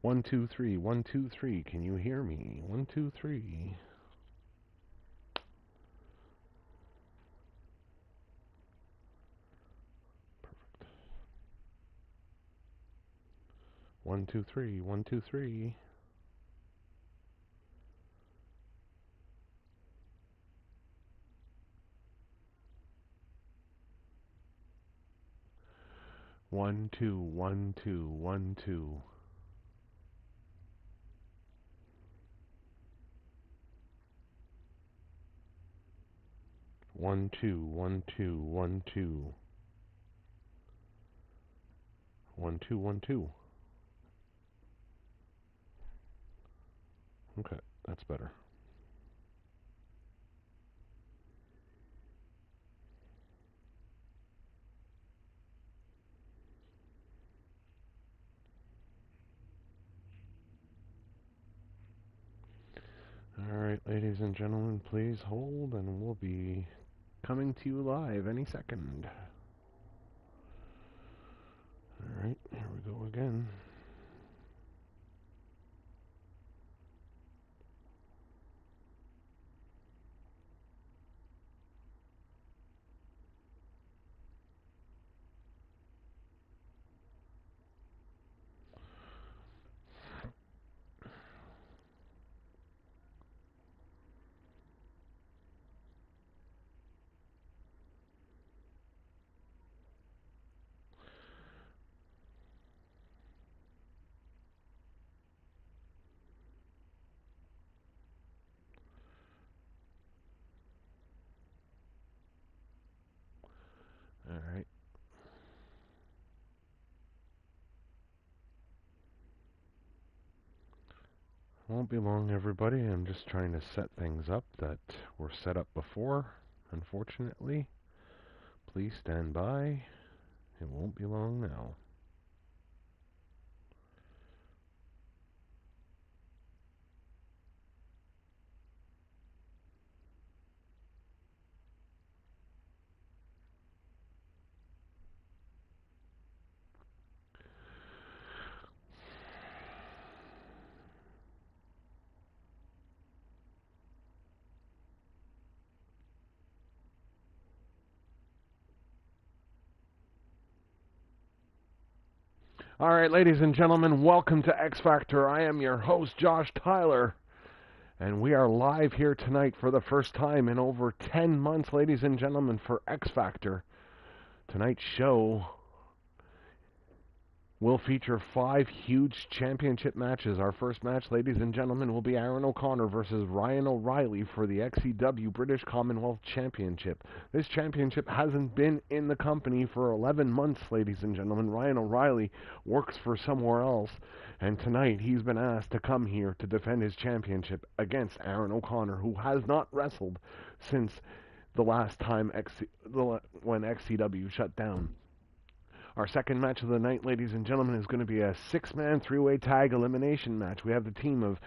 One, two, three. 1, 2, 3. Can you hear me? 1, 2, 3. Perfect. 1, 2, 3. 1, 2, 3. One, two, 1, 2, 1, 2. 1, 2, 1, 2, 1, 2. 1, 2, 1, 2. Okay, that's better. Alright, ladies and gentlemen, please hold, and we'll be coming to you live any second. Alright, here we go again. Alright. Won't be long, everybody. I'm just trying to set things up that were set up before, unfortunately. Please stand by. It won't be long now. Alright, ladies and gentlemen, welcome to X Factor. I am your host, Josh Tyler. And we are live here tonight for the first time in over 10 months, ladies and gentlemen, for X Factor. Tonight's show will feature 5 huge championship matches. Our first match, ladies and gentlemen, will be Aaron O'Connor versus Ryan O'Reilly for the XCW British Commonwealth Championship. This championship hasn't been in the company for 11 months, ladies and gentlemen. Ryan O'Reilly works for somewhere else, and tonight he's been asked to come here to defend his championship against Aaron O'Connor, who has not wrestled since the last time when XCW shut down. Our second match of the night, ladies and gentlemen, is going to be a 6-man 3-way tag elimination match. We have the team of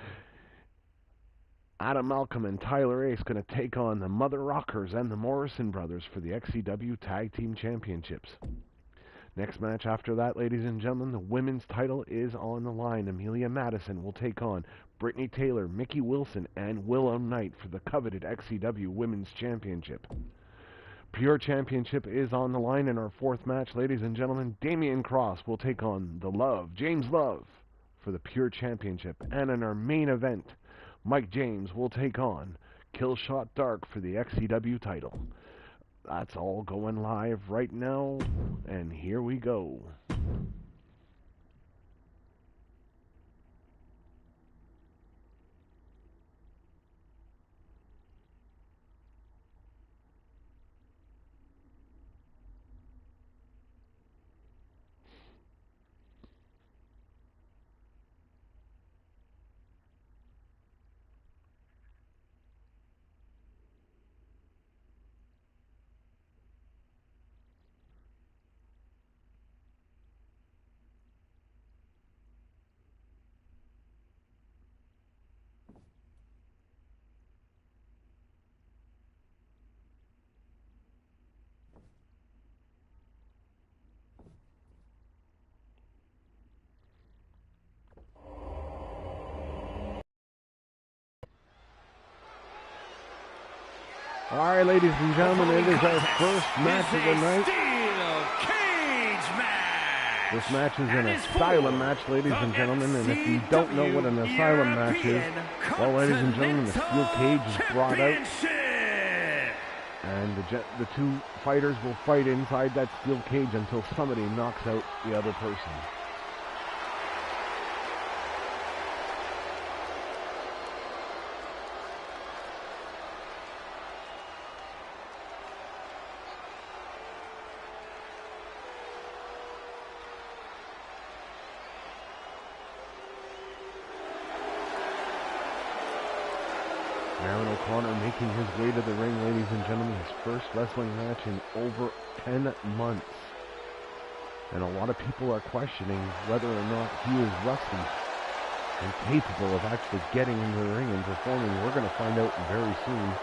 Adam Malcolm and Tyler Ace going to take on the Mother Rockers and the Morrison Brothers for the XCW Tag Team Championships. Next match after that, ladies and gentlemen, the women's title is on the line. Amelia Madison will take on Brittany Taylor, Mickey Wilson, and Willow Knight for the coveted XCW Women's Championship. Pure Championship is on the line in our fourth match, ladies and gentlemen. Damian Cross will take on the Love, James Love, for the Pure Championship. And in our main event, Mike James will take on Killshot Dark for the XCW title. That's all going live right now, and here we go. Alright, ladies and gentlemen, it is our first match of the night. This match is an asylum match, ladies and gentlemen, and if you don't know what an asylum match is, well, ladies and gentlemen, the steel cage is brought out, and the two fighters will fight inside that steel cage until somebody knocks out the other person. Aaron O'Connor making his way to the ring, ladies and gentlemen, his first wrestling match in over 10 months. And a lot of people are questioning whether or not he is rusty and capable of actually getting into the ring and performing. We're going to find out very soon.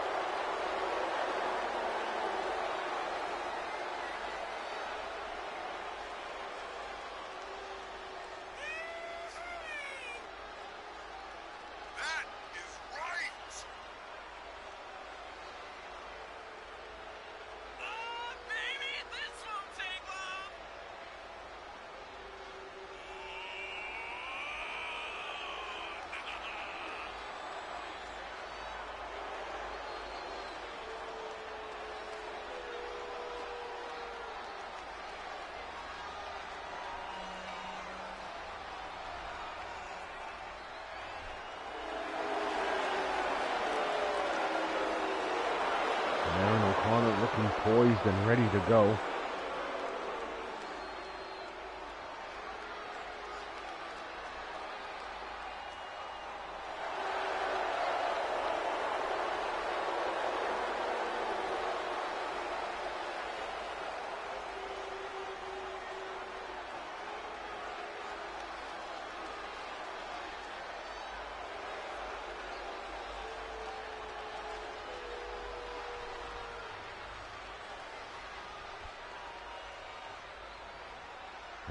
Aaron O'Connor looking poised and ready to go.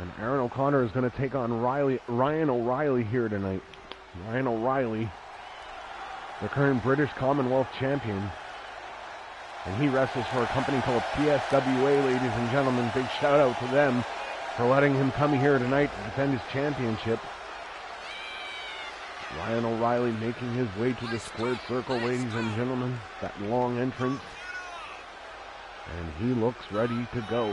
And Aaron O'Connor is going to take on Ryan O'Reilly here tonight. Ryan O'Reilly, the current British Commonwealth champion. And he wrestles for a company called PSWA, ladies and gentlemen. Big shout out to them for letting him come here tonight to defend his championship. Ryan O'Reilly making his way to the squared circle, ladies and gentlemen. That long entrance. And he looks ready to go.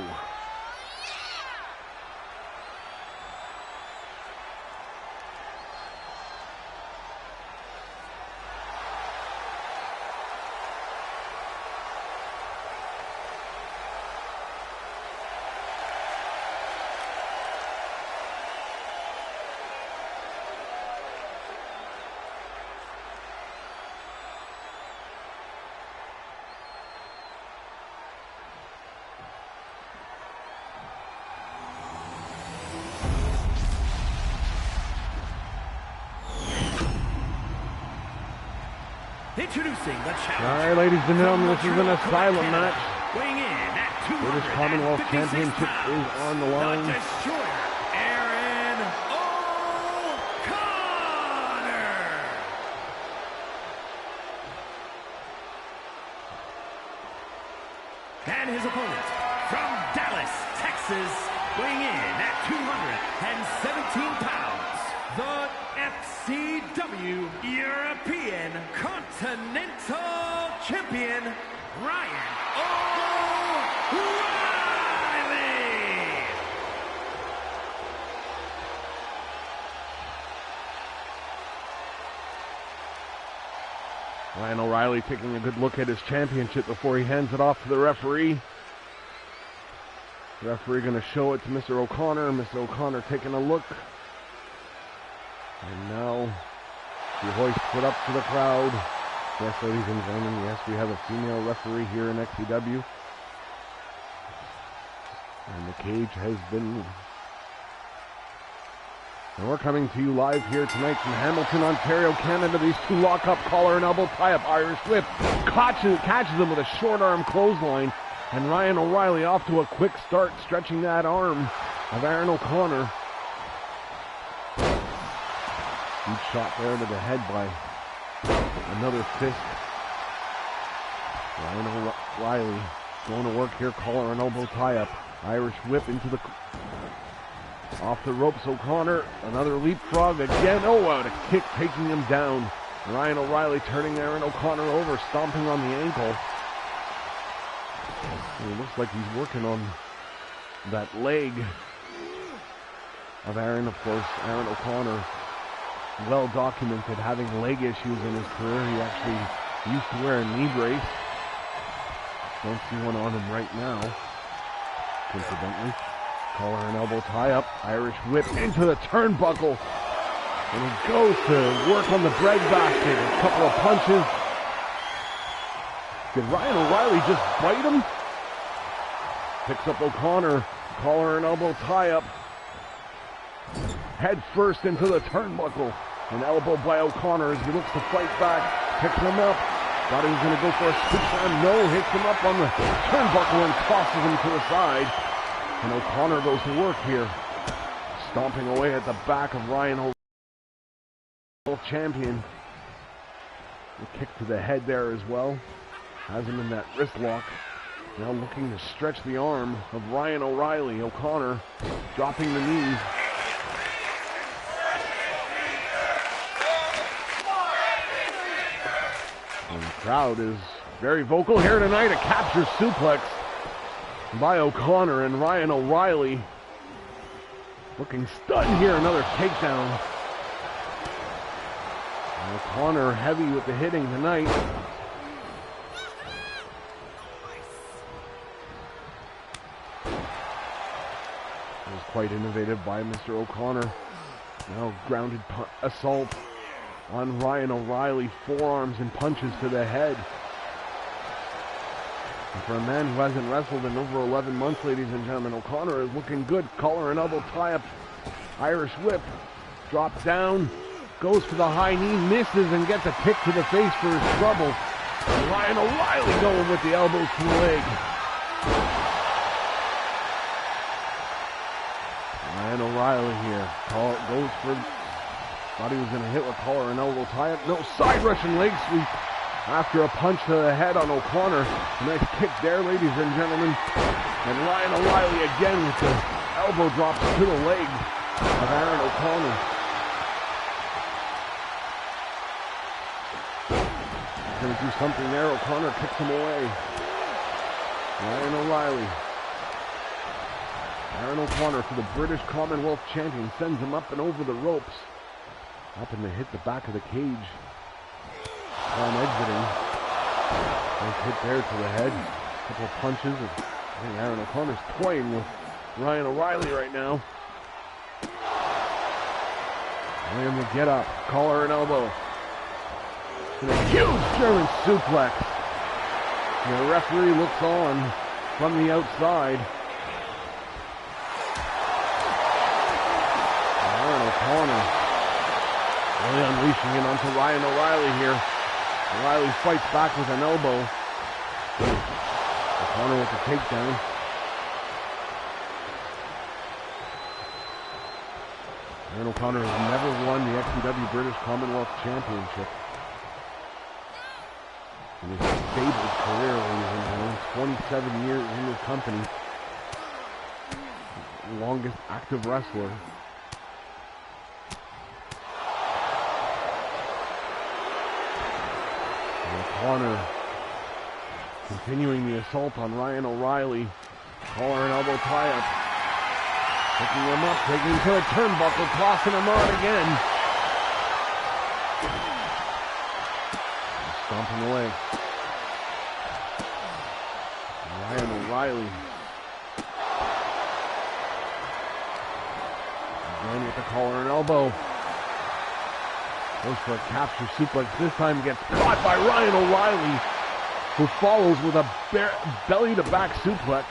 Introducing the challenger. All right, ladies and gentlemen, this is an asylum match. Weighing in at British Commonwealth Championship is on the line. The Destroyer, Aaron O'Connor. And his opponent from Dallas, Texas, weighing in at 217 pounds, the XCW European Continental Champion, Ryan O'Reilly. Ryan O'Reilly taking a good look at his championship before he hands it off to the referee. The referee going to show it to Mr. O'Connor. Mr. O'Connor taking a look. And now he hoists it up to the crowd. Yes, ladies and gentlemen, yes, we have a female referee here in XCW. And the cage has been... And we're coming to you live here tonight from Hamilton, Ontario, Canada. These two lock up, collar and elbow, tie up, Irish whip. Catches them with a short arm clothesline. And Ryan O'Reilly off to a quick start, stretching that arm of Aaron O'Connor. Huge shot there to the head by another fist. Ryan O'Reilly going to work here, collar and elbow tie-up. Irish whip into the... Off the ropes, O'Connor. Another leapfrog again. Oh, wow, a kick taking him down. Ryan O'Reilly turning Aaron O'Connor over, stomping on the ankle. And it looks like he's working on that leg of Aaron, of course. Aaron O'Connor, well documented having leg issues in his career. He actually used to wear a knee brace. Don't see one on him right now, coincidentally. Collar and elbow tie up. Irish whip into the turnbuckle. And he goes to work on the breadbasket. A couple of punches. Did Ryan O'Reilly just bite him? Picks up O'Connor. Collar and elbow tie up. Head first into the turnbuckle. An elbow by O'Connor as he looks to fight back. Picks him up. Thought he was going to go for a scoop slam. No, hits him up on the turnbuckle and tosses him to the side. And O'Connor goes to work here. Stomping away at the back of Ryan O'Reilly, champion. A kick to the head there as well. Has him in that wrist lock. Now looking to stretch the arm of Ryan O'Reilly. O'Connor dropping the knee. And the crowd is very vocal here tonight. A capture suplex by O'Connor, and Ryan O'Reilly looking stunned here. Another takedown. And O'Connor heavy with the hitting tonight. It was quite innovative by Mr. O'Connor. Now grounded assault on Ryan O'Reilly. Forearms and punches to the head. And for a man who hasn't wrestled in over 11 months, ladies and gentlemen, O'Connor is looking good. Collar and elbow tie-up. Irish whip. Drop down. Goes for the high knee. Misses and gets a kick to the face for his trouble. And Ryan O'Reilly going with the elbows to the leg. Ryan O'Reilly here. Goes for... Thought he was going to hit with collar and elbow tie-up. No, side Russian leg sweep. After a punch to the head on O'Connor. A nice kick there, ladies and gentlemen. And Ryan O'Reilly again with the elbow drops to the leg of Aaron O'Connor. He's going to do something there. O'Connor kicks him away. Ryan O'Reilly. Aaron O'Connor for the British Commonwealth champion sends him up and over the ropes. Happened to hit the back of the cage on exiting. Nice hit there to the head. A couple of punches. I think Aaron O'Connor's toying with Ryan O'Reilly right now. William to get up. Collar and elbow. And a huge German suplex. And the referee looks on from the outside. Aaron O'Connor really unleashing it onto Ryan O'Reilly here. O'Reilly fights back with an elbow. O'Connor with the takedown. Aaron O'Connor has never won the XCW British Commonwealth Championship in his stable career, ladies and gentlemen. 27 years in his company. Longest active wrestler. O'Connor continuing the assault on Ryan O'Reilly. Collar and elbow tie-up. Picking him up, taking him to a turnbuckle, tossing him on again. Stomping away. Ryan O'Reilly. Again with the collar and elbow. Goes for a capture suplex. This time gets caught by Ryan O'Reilly, who follows with a belly-to-back suplex.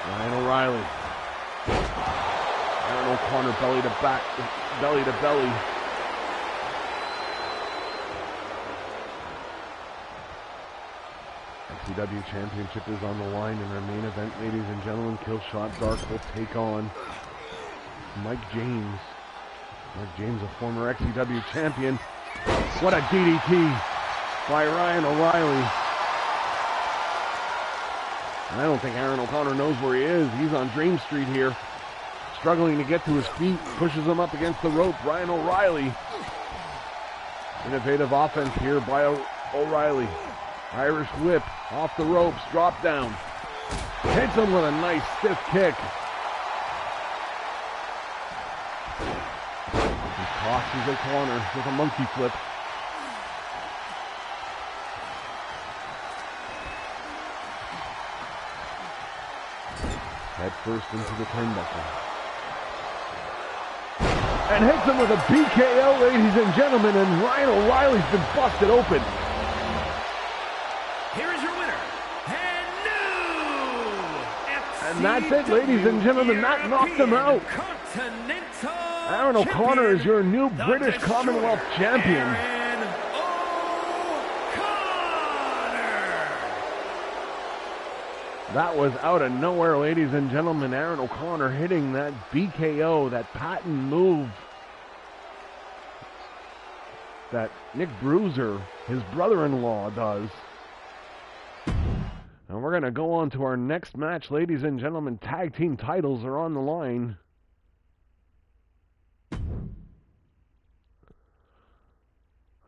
Ryan O'Reilly. Aaron O'Connor belly to back, belly to belly. XCW Championship is on the line in our main event, ladies and gentlemen. Killshot Dark will take on Mike James. Mike James, a former XCW champion. What a DDT by Ryan O'Reilly. I don't think Aaron O'Connor knows where he is. He's on Dream Street here. Struggling to get to his feet. Pushes him up against the rope. Ryan O'Reilly. Innovative offense here by O'Reilly. Irish whip off the ropes. Drop down. Hits him with a nice stiff kick. He tosses O'Connor with a monkey flip. Head first into the turnbuckle. And hits him with a BKO, ladies and gentlemen, and Ryan O'Reilly's been busted open. Here is your winner, and new And that's it, ladies and gentlemen, that knocked him out. Aaron O'Connor is your new British Commonwealth champion. That was out of nowhere, ladies and gentlemen. Aaron O'Connor hitting that BKO, that patent move that Nick Bruiser, his brother-in-law, does. And we're going to go on to our next match, ladies and gentlemen. Tag team titles are on the line.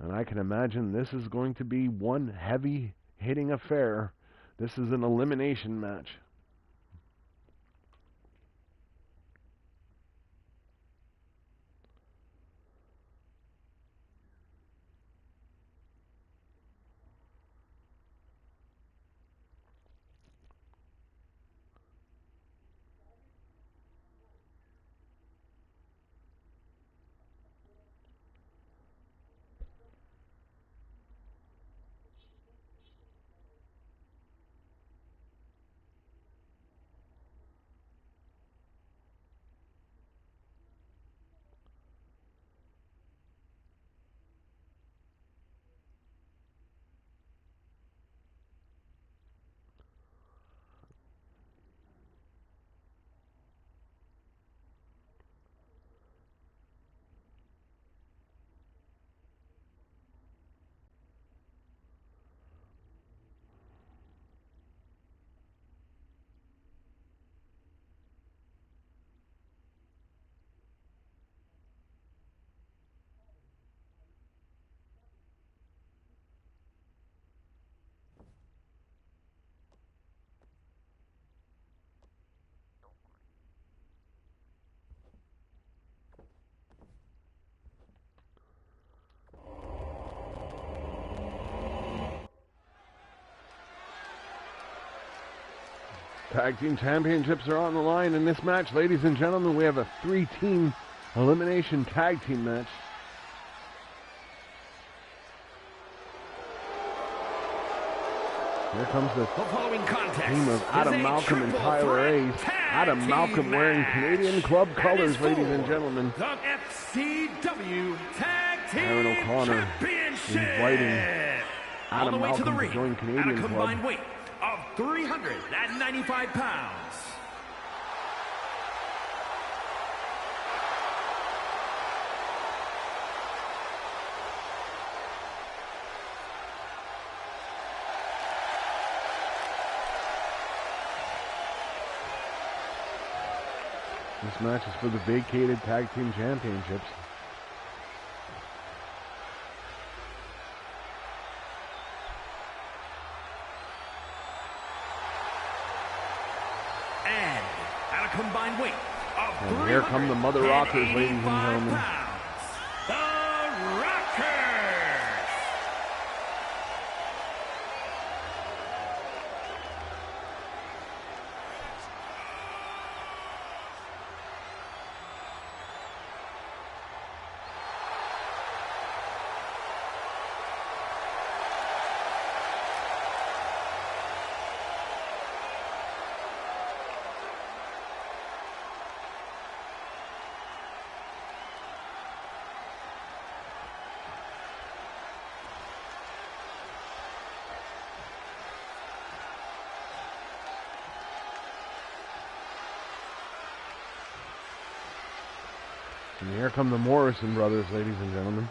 And I can imagine this is going to be one heavy-hitting affair. This is an elimination match. Tag team championships are on the line in this match, ladies and gentlemen. We have a 3-team elimination tag team match. Here comes the team of Adam Malcolm and Tyler Ace. Adam Malcolm wearing Canadian Club colors, ladies and gentlemen. The XCW Tag Team Aaron O'Connor inviting Adam Malcolm to join Canadian Club. Combined weight of 395 pounds. This match is for the vacated tag team championships. And at a combined weight of And here come the Mother Rockers, ladies and gentlemen. Pounds, the Rockers. And here come the Morrison brothers, ladies and gentlemen.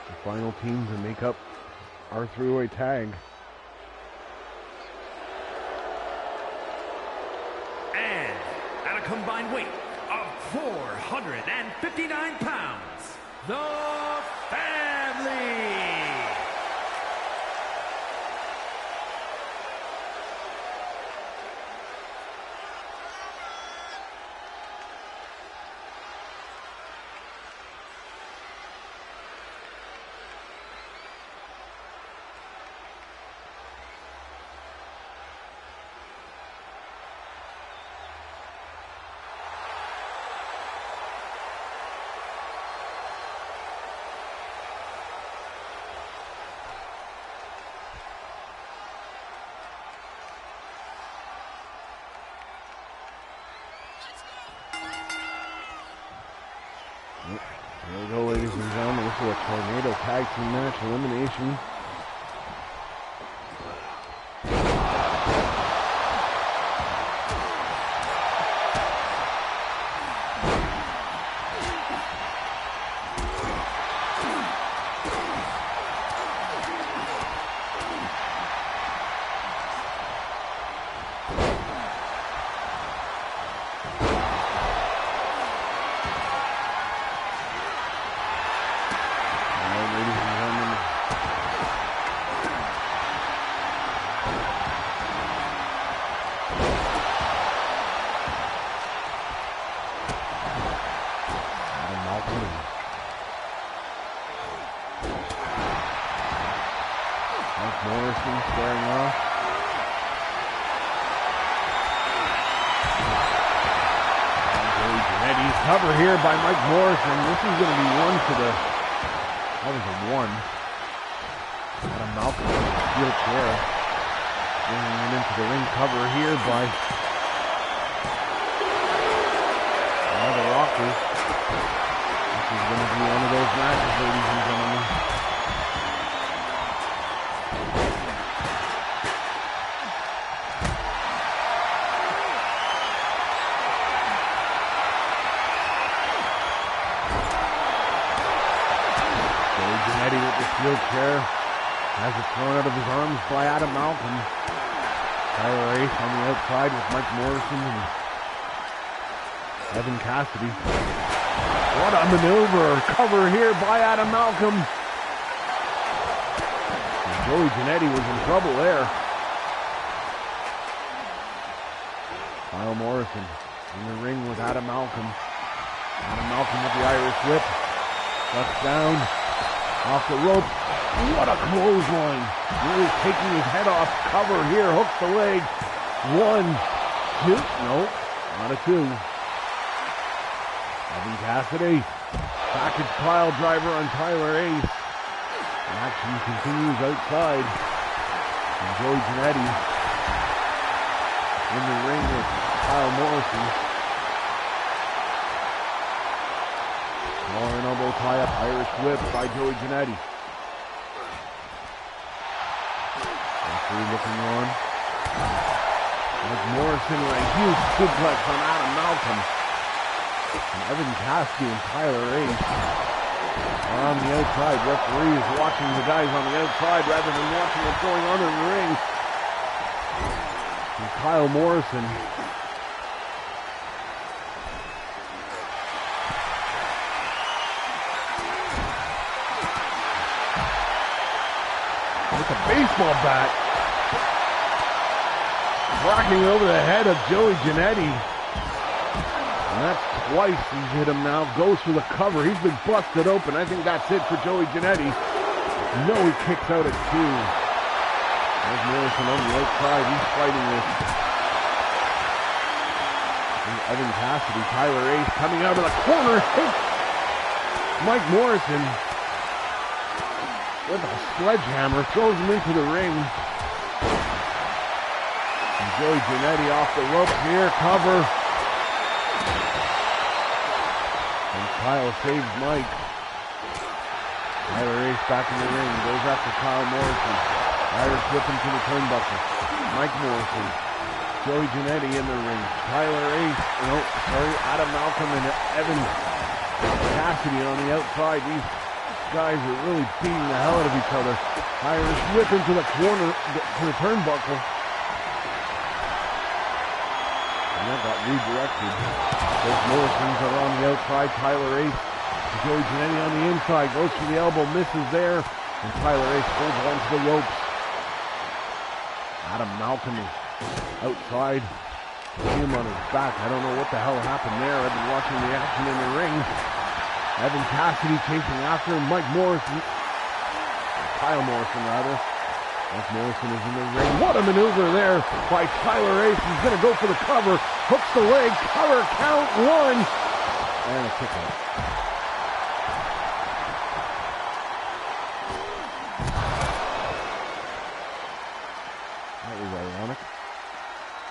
The final team to make up our three-way tag. And at a combined weight of 459 pounds, the family. Here we go, ladies and gentlemen. This is a tornado tag team match elimination. Morrison squaring off. Eddie's cover here by Mike Morrison. This is going to be one to the... That was a one. Adam Malcolm with the steel chair. Bringing him into the ring cover here by the Rockers. This is going to be one of those matches, ladies and gentlemen. Eddie with the steel chair has it thrown out of his arms by Adam Malcolm. Tyler Ace on the outside with Mike Morrison and Evan Cassidy. What a maneuver! Cover here by Adam Malcolm. And Joey Jannetti was in trouble there. Kyle Morrison in the ring with Adam Malcolm. Adam Malcolm with the Irish whip. Ducks down. Off the rope. What a clothesline. Really taking his head off. Cover here. Hooks the leg. 1, 2. Nope. Not a 2. Evan Cassidy. Package pile driver on Tyler Ace. Action continues outside. And Joey Jannetti in the ring with Kyle Morrison. Collar and elbow tie up, Irish whip by Joey Jannetti. Referee looking on. Mike Morrison with a huge suplex on Adam Malcolm. And Evan Cassidy and Tyler Ace are on the outside. Referee is watching the guys on the outside rather than watching what's going on in the ring. And Kyle Morrison with a baseball bat, rocking over the head of Joey Jannetti. And that's twice he's hit him now. Goes for the cover. He's been busted open. I think that's it for Joey Jannetti. No, he kicks out at 2. There's Morrison on the outside. He's fighting with Evan Cassidy. Tyler Ace coming out of the corner. Hits Mike Morrison with a sledgehammer, throws him into the ring. And Joey Jannetti off the ropes here, cover. And Kyle saves Mike. Tyler Ace back in the ring, goes after Kyle Morrison. Irish whip him to the turnbuckle. Mike Morrison Joey Jannetti in the ring. Adam Malcolm and Evan Cassidy on the outside. These guys are really beating the hell out of each other. Irish whip into the corner, to the turnbuckle. And that got redirected. Both Morrisons are on the outside. Tyler Ace, Joey Jannetti on the inside. Goes for the elbow, misses there. And Tyler Ace holds on to the ropes. Adam Malcolm is outside. See him on his back. I don't know what the hell happened there. I've been watching the action in the ring. Evan Cassidy chasing after him. Kyle Morrison rather. Mike Morrison is in the ring. What a maneuver there by Tyler Ace. He's going to go for the cover. Hooks the leg. Cover count. 1. And a kick out. That was ironic.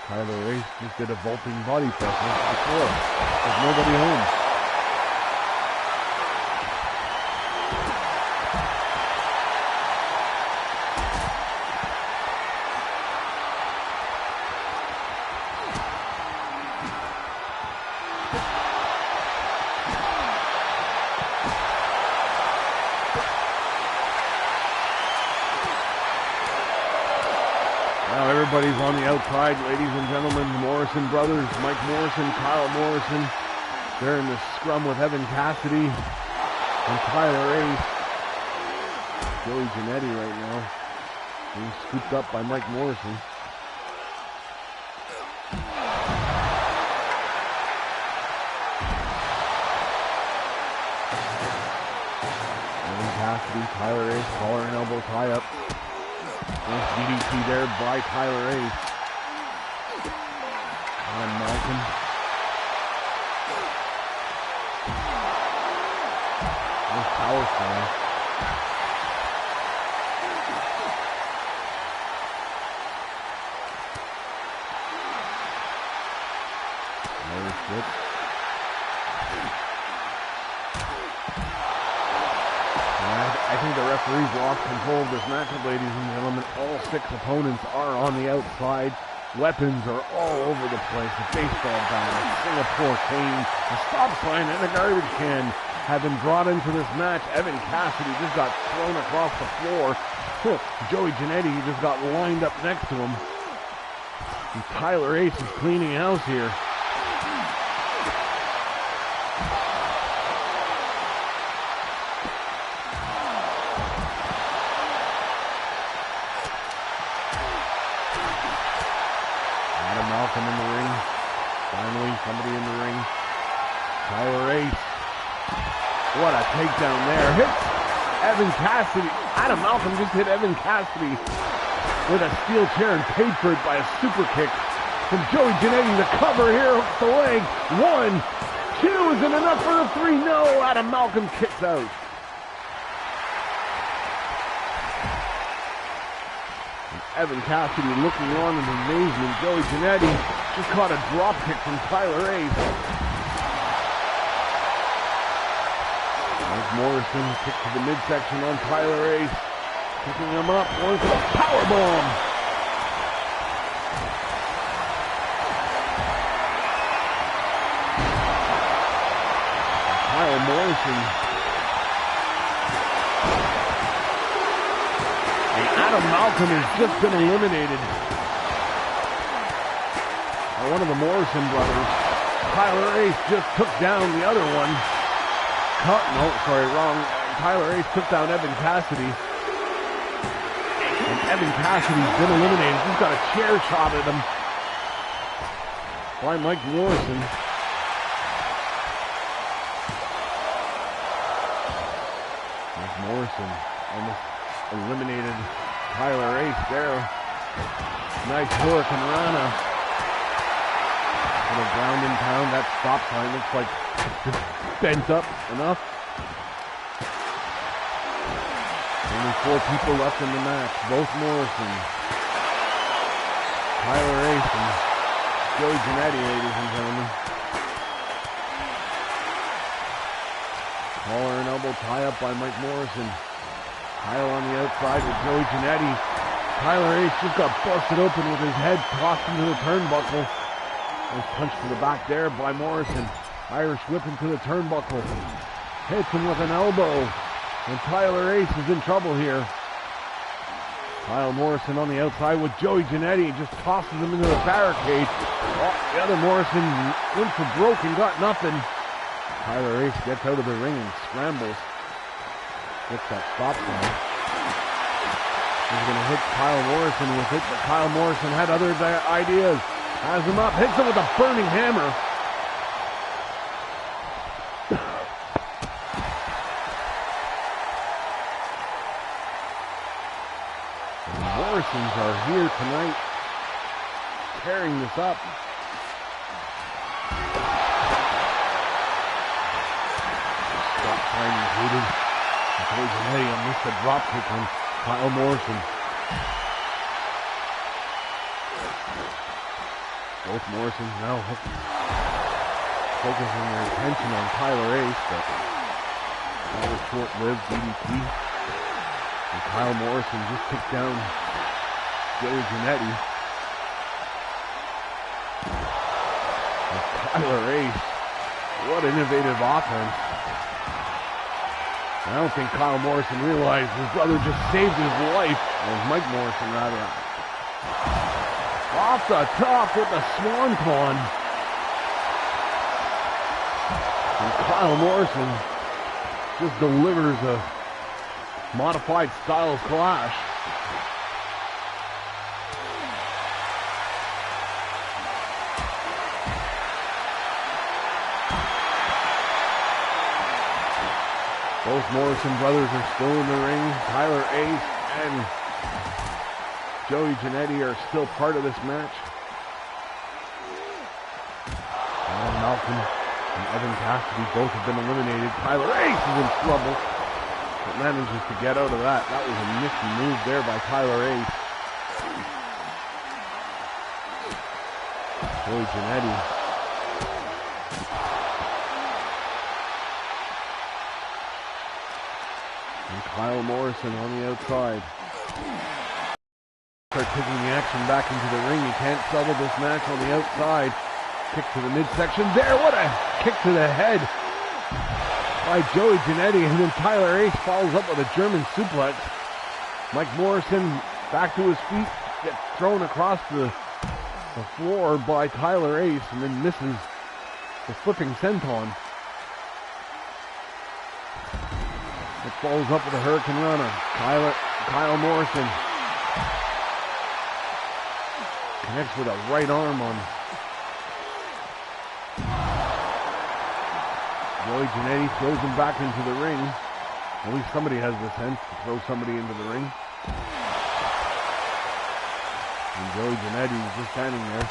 Tyler Ace just did a vaulting body press before. There's nobody home. Everybody's on the outside, ladies and gentlemen. The Morrison brothers, Mike Morrison, Kyle Morrison. They're in the scrum with Evan Cassidy and Tyler Ace. Joey Jannetti right now being scooped up by Mike Morrison. Evan Cassidy, Tyler Ace, collar and elbow tie up. Nice DDT there by Tyler Ace. And Malcolm. Nice power slam. Irish whip. I think the referees lost control of this matchup, ladies and gentlemen. All 6 opponents are on the outside. Weapons are all over the place. A baseball bat, a Singapore cane, a stop sign, and a garbage can have been brought into this match. Evan Cassidy just got thrown across the floor. Joey Jannetti just got lined up next to him. And Tyler Ace is cleaning house here. Malcolm in the ring. Finally, somebody in the ring. Tyler Ace. What a takedown there. Hits Evan Cassidy. Adam Malcolm just hit Evan Cassidy with a steel chair and paid for it by a super kick from Joey Jannetti. The cover here, hooks the leg. 1, 2, isn't enough for the 3. No, Adam Malcolm kicks out. Evan Cassidy looking on in amazement. Joey Jannetti just caught a drop kick from Tyler Ace. Mike Morrison kick to the midsection on Tyler Ace. Picking him up, going for the powerbomb. Kyle Morrison. Adam Malcolm has just been eliminated by one of the Morrison brothers. Tyler Ace just took down the other one. Tyler Ace took down Evan Cassidy. And Evan Cassidy's been eliminated. He's got a chair shot at him by Mike Morrison. Mike Morrison almost eliminated Tyler Ace there. Nice Hurricane Rana. And a ground and pound. That stop sign looks like it's bent up enough. Only 4 people left in the match. Both Morrison, Tyler Ace, and Joey Jannetti, ladies and gentlemen. Collar and elbow tie up by Mike Morrison. Kyle on the outside with Joey Jannetti. Tyler Ace just got busted open with his head tossed into the turnbuckle. Nice punch to the back there by Morrison. Irish whip into the turnbuckle. Hits him with an elbow. And Tyler Ace is in trouble here. Kyle Morrison on the outside with Joey Giannetti, just tosses him into the barricade. Oh, the other Morrison went for broke and got nothing. Tyler Ace gets out of the ring and scrambles. Gets that stop down. He's going to hit Kyle Morrison with it, but Kyle Morrison had other ideas. Has him up, hits him with a burning hammer. Morrisons are here tonight, tearing this up. Stop time included. Joey Giannetti missed a drop kick on Kyle Morrison. Both Morrisons now focusing their attention on Tyler Ace, but that was short-lived. DDT. And Kyle Morrison just kicked down Joey Giannetti. And Tyler Ace, what innovative offense. I don't think Kyle Morrison realized his brother just saved his life. Or Mike Morrison, rather. Off the top with the swanton. And Kyle Morrison just delivers a modified Styles Clash. Both Morrison brothers are still in the ring. Tyler Ace and Joey Giannetti are still part of this match. Alan Malcolm and Evan Cassidy both have been eliminated. Tyler Ace is in trouble, but manages to get out of that. That was a nifty move there by Tyler Ace. Joey Giannetti. And Kyle Morrison on the outside. Start taking the action back into the ring. You can't settle this match on the outside. Kick to the midsection. There, what a kick to the head by Joey Giannetti, and then Tyler Ace follows up with a German suplex. Mike Morrison back to his feet, gets thrown across the floor by Tyler Ace, and then misses the flipping senton. It follows up with a Hurricane Runner. Kyle Morrison connects with a right arm on Joey Giannetti, throws him back into the ring. At least somebody has the sense to throw somebody into the ring. And Joey Giannetti is just standing there,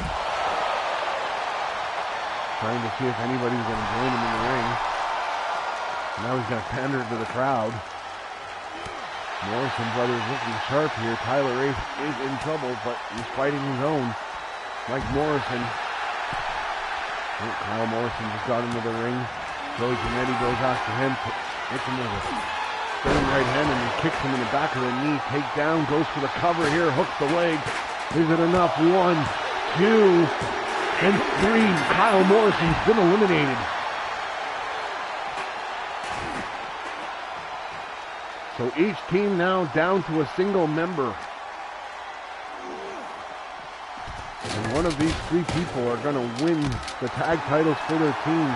trying to see if anybody's going to join him in the ring. And now he's going to pander to the crowd. Morrison brothers looking sharp here. Tyler Ace is in trouble, but he's fighting his own. Mike Morrison. Oh, Kyle Morrison just got into the ring. Joey Giannetti goes after him, hits him with a spinning right hand, and he kicks him in the back of the knee. Takedown, goes for the cover here, hooks the leg. Is it enough? 1, 2, and 3. Kyle Morrison's been eliminated. So each team now down to a single member. And one of these 3 people are going to win the tag titles for their team.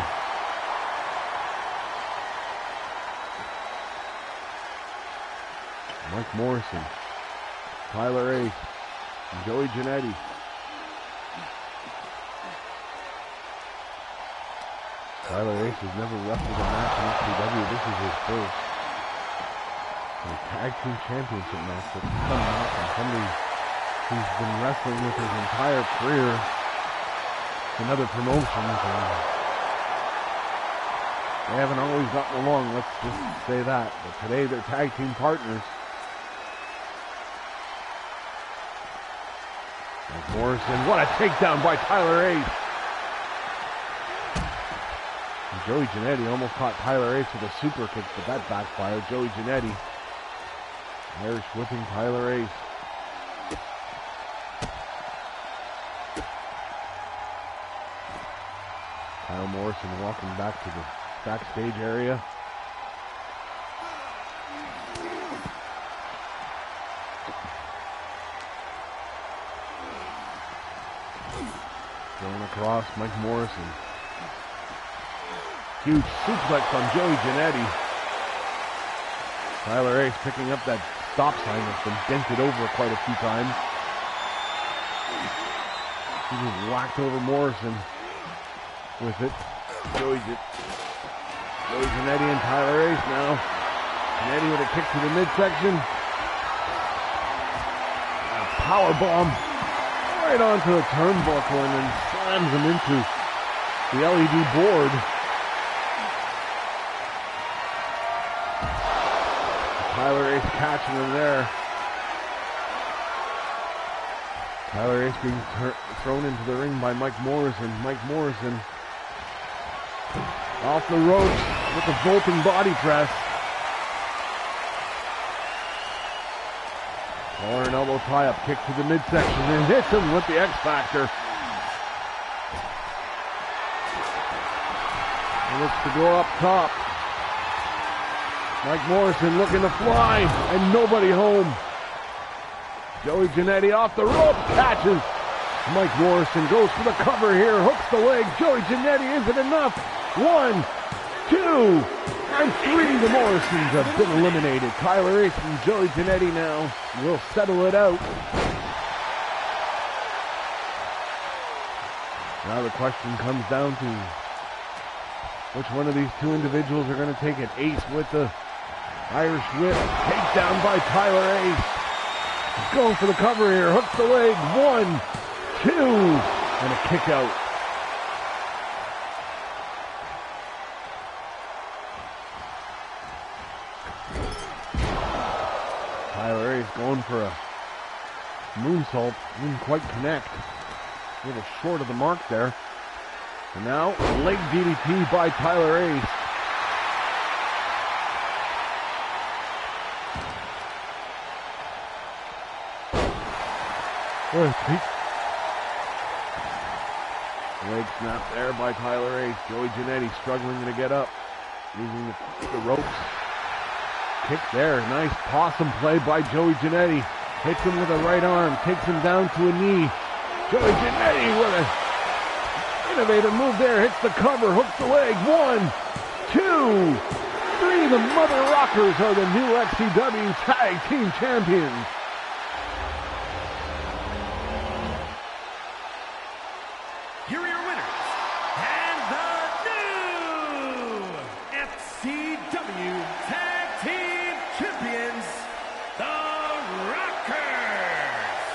Mike Morrison, Tyler Ace, and Joey Giannetti. Tyler Ace has never wrestled a match in XCW. This is his first. A tag team championship match with somebody who's been wrestling with his entire career in other promotions. They haven't always gotten along, let's just say that. But today they're tag team partners. Mike Morrison, what a takedown by Tyler Ace. And Joey Giannetti almost caught Tyler Ace with a super kick, but that backfired. Joey Giannetti, Irish whipping Tyler Ace. Kyle Morrison walking back to the backstage area. Going across, Mike Morrison. Huge suplex on Joey Jannetti. Tyler Ace picking up that stop sign that's been dented over quite a few times. He just whacked over Morrison with it. Joey Jannetti and Tyler Ace now. Jannetti with a kick to the midsection. A power bomb right onto the turnbuckle and then slams him into the LED board. Tyler Ace catching him there. Tyler Ace being thrown into the ring by Mike Morrison. Mike Morrison off the ropes with a vaulting body press. Collar and elbow tie-up, kick to the midsection and hits him with the X Factor. He looks to go up top. Mike Morrison looking to fly, and nobody home. Joey Jannetti off the rope, catches. Mike Morrison goes for the cover here, hooks the leg. Joey Jannetti, is it enough? 1, 2, and 3. The Morrisons have been eliminated. Tyler Ace and Joey Jannetti now will settle it out. Now the question comes down to which one of these two individuals are going to take it. Ace with the Irish whip, takedown by Tyler Ace. He's going for the cover here, hooks the leg. 1, 2, and a kick out. Tyler Ace going for a moonsault, didn't quite connect. A little short of the mark there. And now, leg DDT by Tyler Ace. Leg snap there by Tyler Ace. Joey Jannetti struggling to get up. Using the ropes. Kick there. Nice possum play by Joey Jannetti. Hits him with a right arm. Takes him down to a knee. Joey Jannetti with an innovative move there. Hits the cover. Hooks the leg. 1, 2, 3. The Mother Rockers are the new XCW Tag Team Champions. Here are your winners, and the new XCW Tag Team Champions, the Rockers.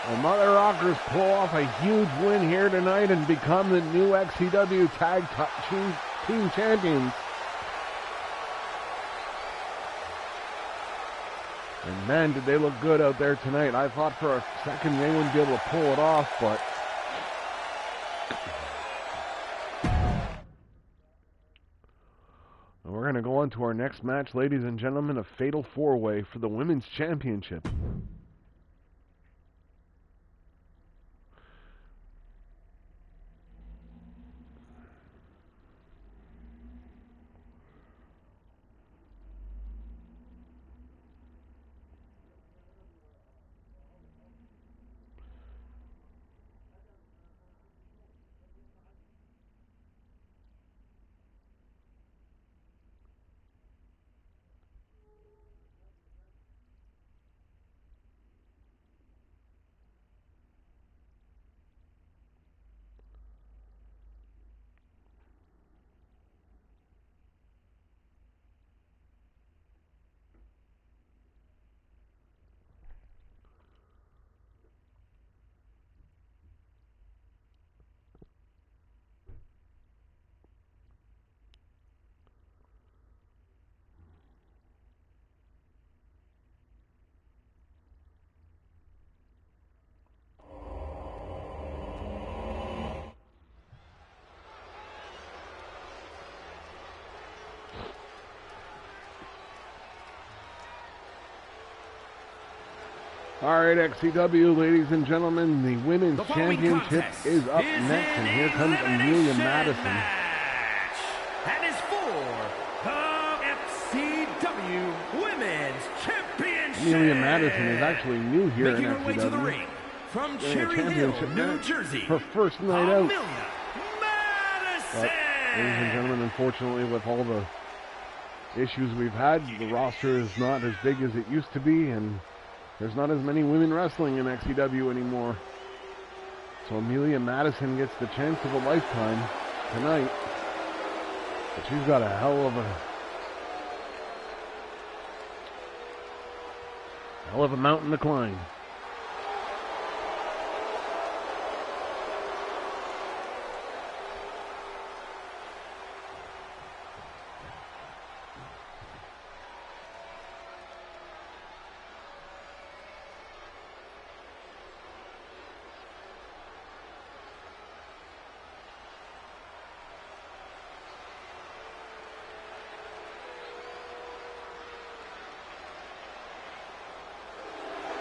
The Mother Rockers pull off a huge win here tonight and become the new XCW Tag Team Champions. And man, did they look good out there tonight. I thought for a second they wouldn't be able to pull it off, but and we're going to go on to our next match, ladies and gentlemen, a fatal four-way for the Women's Championship. All right, XCW, ladies and gentlemen, the women's The following championship contest is up is next, and an here comes Amelia elimination Madison. match. And is for the XCW Women's Championship. Amelia Madison is actually new here Making in her way to the XCW. ring from In a Cherry Hill, championship New match. Jersey. Her first night out. Amelia Madison. But, ladies and gentlemen, unfortunately, with all the issues we've had, the roster is not as big as it used to be, and there's not as many women wrestling in XCW anymore. So Amelia Madison gets the chance of a lifetime tonight. But she's got a hell of a mountain to climb.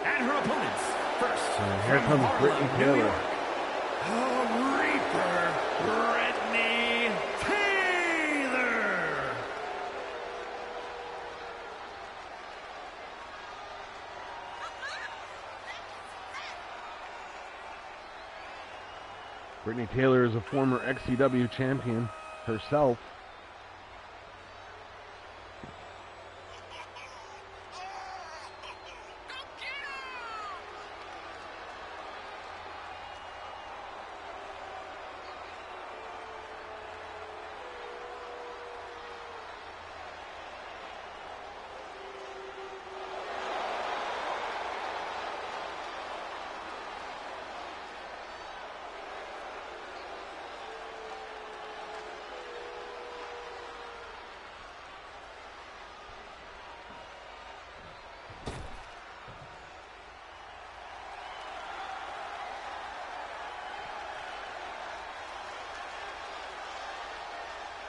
And her opponents, first, And here from comes Brittany Harlem, New Taylor. York, the Reaper, Brittany Taylor. Brittany Taylor is a former XCW champion herself.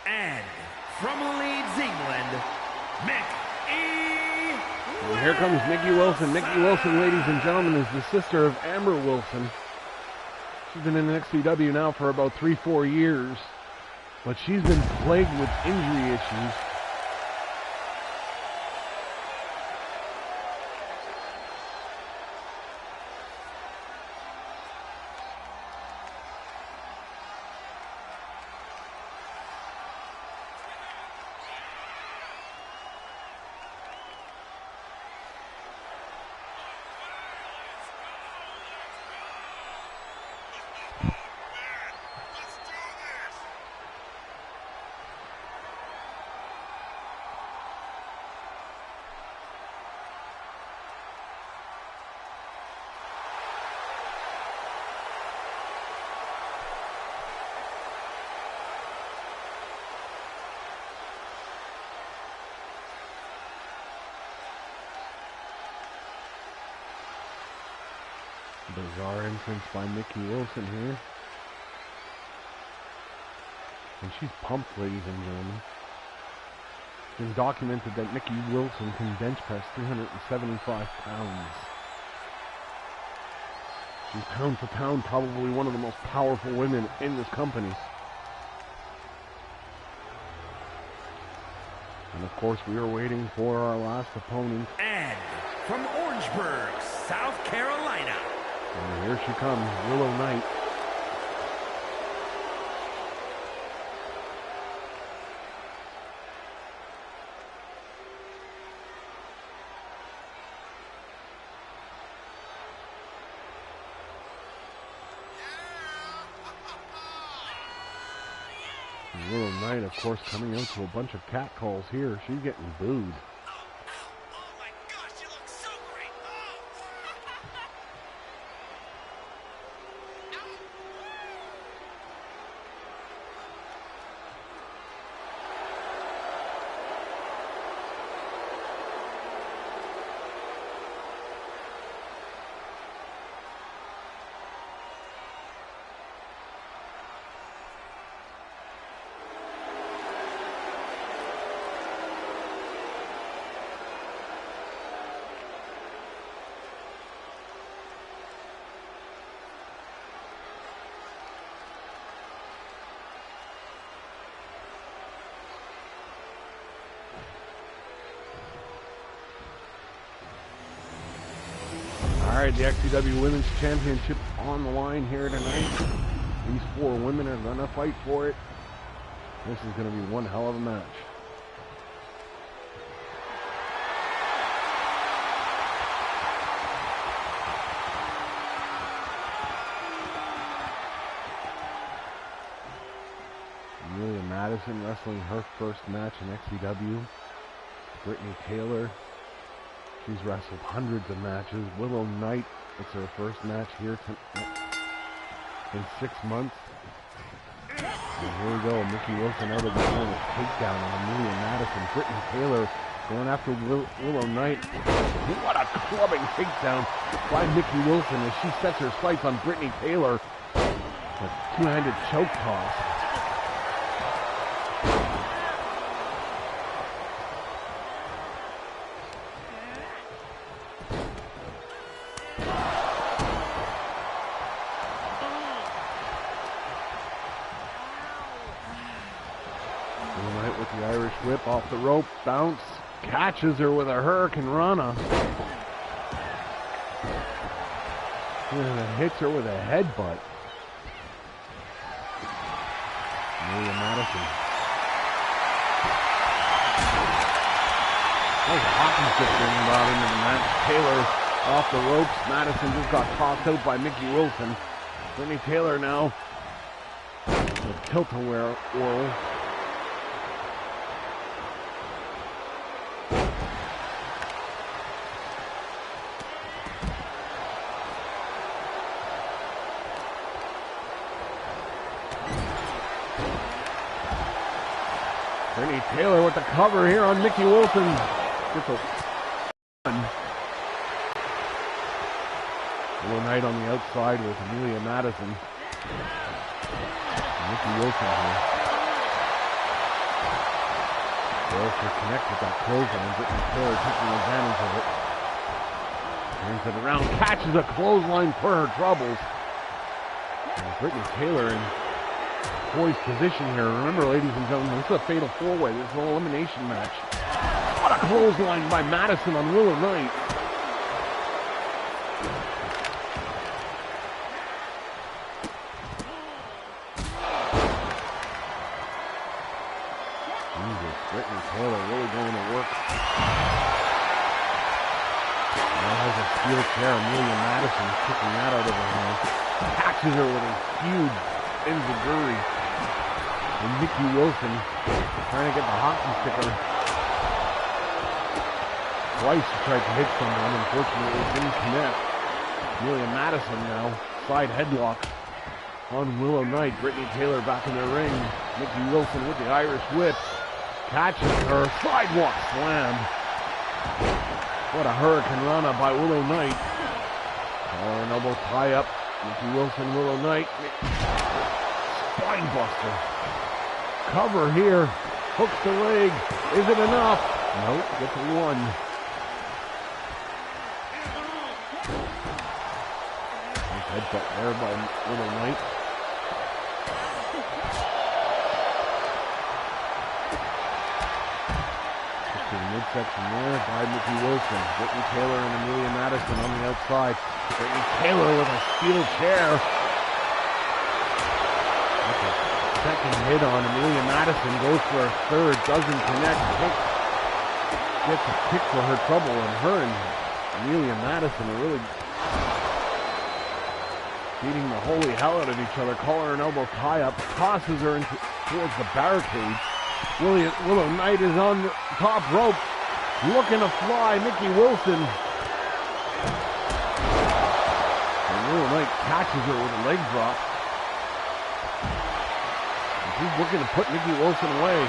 And from Leeds, England, And here comes Nikki Wilson. Nikki Wilson, ladies and gentlemen, is the sister of Amber Wilson. She's been in XCW now for about 3-4 years, but she's been plagued with injury issues. Bizarre entrance by Nikki Wilson here. And she's pumped, ladies and gentlemen. It's been documented that Nikki Wilson can bench press 375 pounds. She's pound for pound probably one of the most powerful women in this company. And of course we are waiting for our last opponent. And from Orangeburg, South Carolina. And here she comes, Willow Knight. And Willow Knight, of course, coming out to a bunch of catcalls here. She's getting booed. Oh my gosh, you look so great! Alright, the XCW Women's Championship on the line here tonight. These four women are going to fight for it. This is going to be one hell of a match. Amelia Madison wrestling her first match in XCW. Brittany Taylor, she's wrestled hundreds of matches. Willow Knight, it's her first match here in 6 months. And here we go, Mickey Wilson out of the zone, a takedown on Amelia Madison. Brittany Taylor going after Willow Knight. What a clubbing takedown by Mickey Wilson as she sets her sights on Brittany Taylor. A two-handed choke toss. With the Irish whip off the rope, bounce, catches her with a Hurricane Rana. And hits her with a headbutt. Amelia Madison. There's a hockey stick being brought into the match. Taylor off the ropes. Madison just got tossed out by Mickey Wilson. Brittany Taylor now. The tilt-a-whirl. Brittany Taylor with the cover here on Mickey Wilson. Gets a one. Willow Knight on the outside with Amelia Madison. Mickey Wilson here. Fails to connect with that clothesline. Brittany Taylor taking advantage of it. Turns it around, catches a clothesline for her troubles. And Brittany Taylor in poised position here. Remember, ladies and gentlemen, this is a fatal four-way. This is an elimination match. What a clothesline by Madison on Willow Knight. Jesus, Brittany Taylor really going to work. Now has a steel chair. Amelia Madison kicking that out of her hand. Catches her with a huge enziguri. And Mickey Wilson trying to get the hockey sticker. Twice he tried to hit someone. Unfortunately, it didn't connect. Amelia Madison now. Side headlock on Willow Knight. Brittany Taylor back in the ring. Mickey Wilson with the Irish whip. Catches her. Sidewalk slam. What a Hurricane Rana by Willow Knight. Collar and elbow tie up. Mickey Wilson, Willow Knight. Spine buster. Cover here. Hooks the leg. Is it enough? Nope. Gets a one. Nice headbutt there by Willow Knight. Just to the midsection there by Mickey Wilson. Brittany Taylor and Amelia Madison on the outside. Brittany Taylor with a steel chair. Second hit on Amelia Madison, goes for a third, doesn't connect, gets a kick for her trouble, and her and Amelia Madison are really beating the holy hell out of each other. Collar and elbow tie up, tosses her towards the barricade. Willow Knight is on the top rope, looking to fly. Mickey Wilson. And Willow Knight catches her with a leg drop. He's looking to put Mickey Wilson away.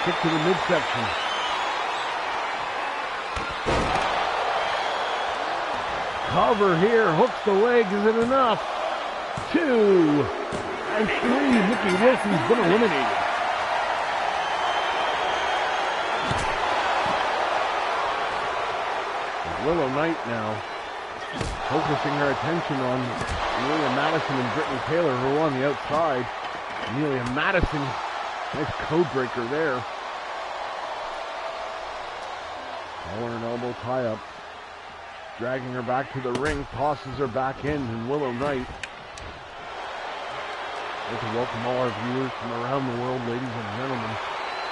Kick to the midsection. Cover here. Hooks the leg. Is it enough? 2 and 3. Mickey Wilson's been eliminated. Willow Knight now focusing her attention on Amelia Madison and Brittany Taylor, who are on the outside. Amelia Madison, nice code breaker there. Collar and elbow tie up. dragging her back to the ring, tosses her back in, and Willow Knight. I'd like to welcome all our viewers from around the world, ladies and gentlemen,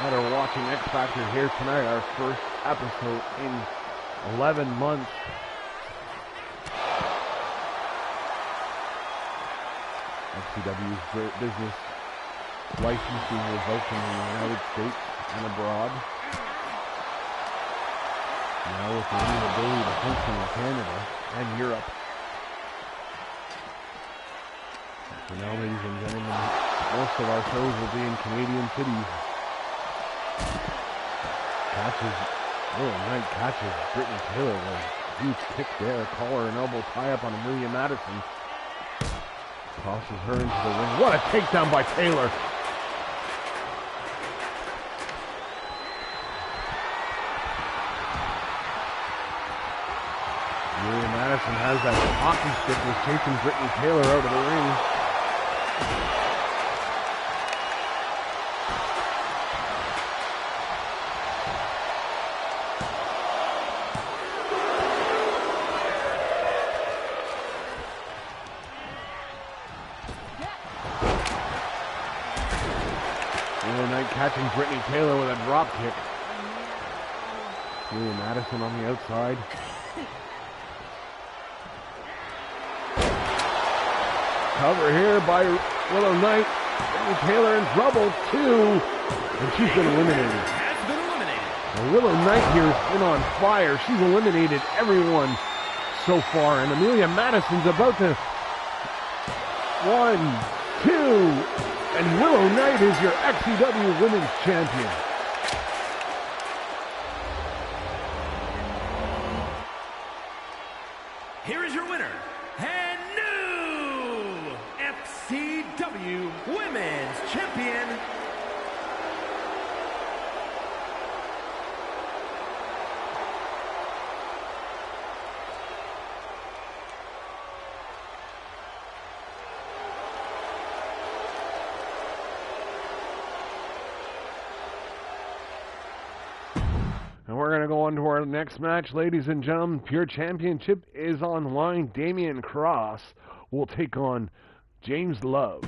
that are watching X Factor here tonight, our first episode in 11 months. XCW's business licensing revoked in the United States and abroad. Now with the new ability to host in Canada and Europe. So now, ladies and gentlemen, most of our shows will be in Canadian cities. Willow Knight catches Brittany Taylor with a huge kick there, collar and elbow tie up on Amelia Madison. Tosses her into the ring. What a takedown by Taylor! Amelia Madison has that hockey stick, was chasing Brittany Taylor out of the ring. Catching Brittany Taylor with a drop kick. Amelia Madison on the outside. Cover here by Willow Knight. Brittany Taylor in trouble too. And she's been eliminated. Now, Willow Knight here has been on fire. She's eliminated everyone so far. And Amelia Madison's about to... 1, 2... And Willow Knight is your XCW Women's Champion. Here is your winner, and new XCW Women's Champion, And we're going to go on to our next match, ladies and gentlemen. Pure Championship is on the line. Damian Cross will take on James Love.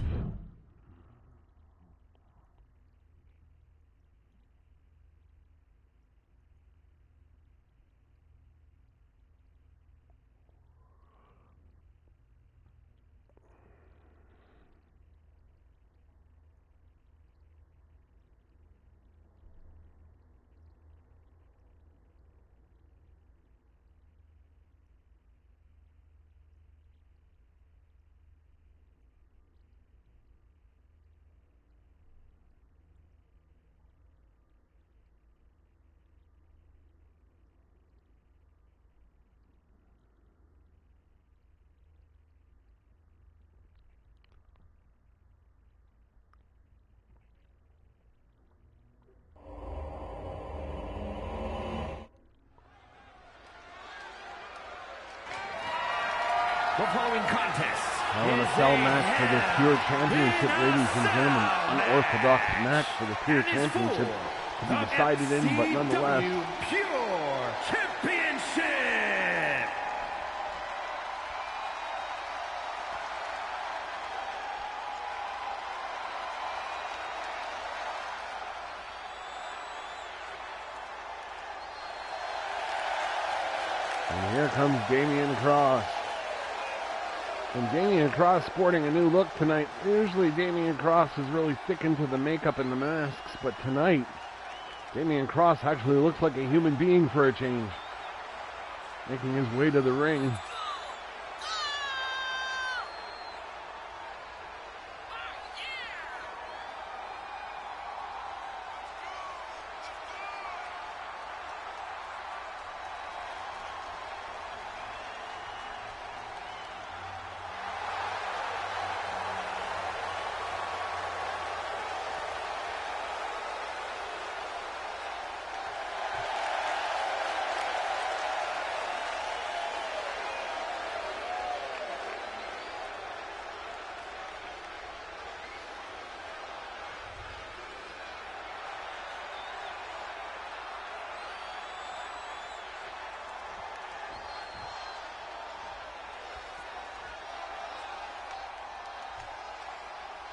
the following contest. Hell in a Cell match for the Pure Championship, ladies and gentlemen. An orthodox match for the Pure Championship to be decided in, but nonetheless. Pure Championship. And here comes Damian Cross. And Damian Cross sporting a new look tonight. Usually Damian Cross is really sticking to the makeup and the masks, but tonight Damian Cross actually looks like a human being for a change. Making his way to the ring.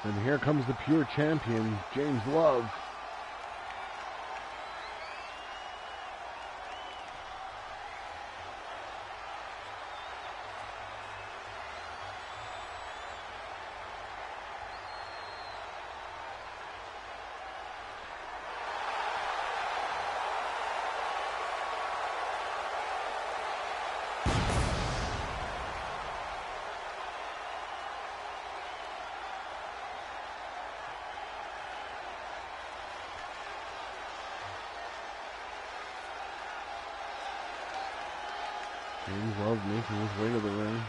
And here comes the pure champion, James Love. James Love making his way to the ring.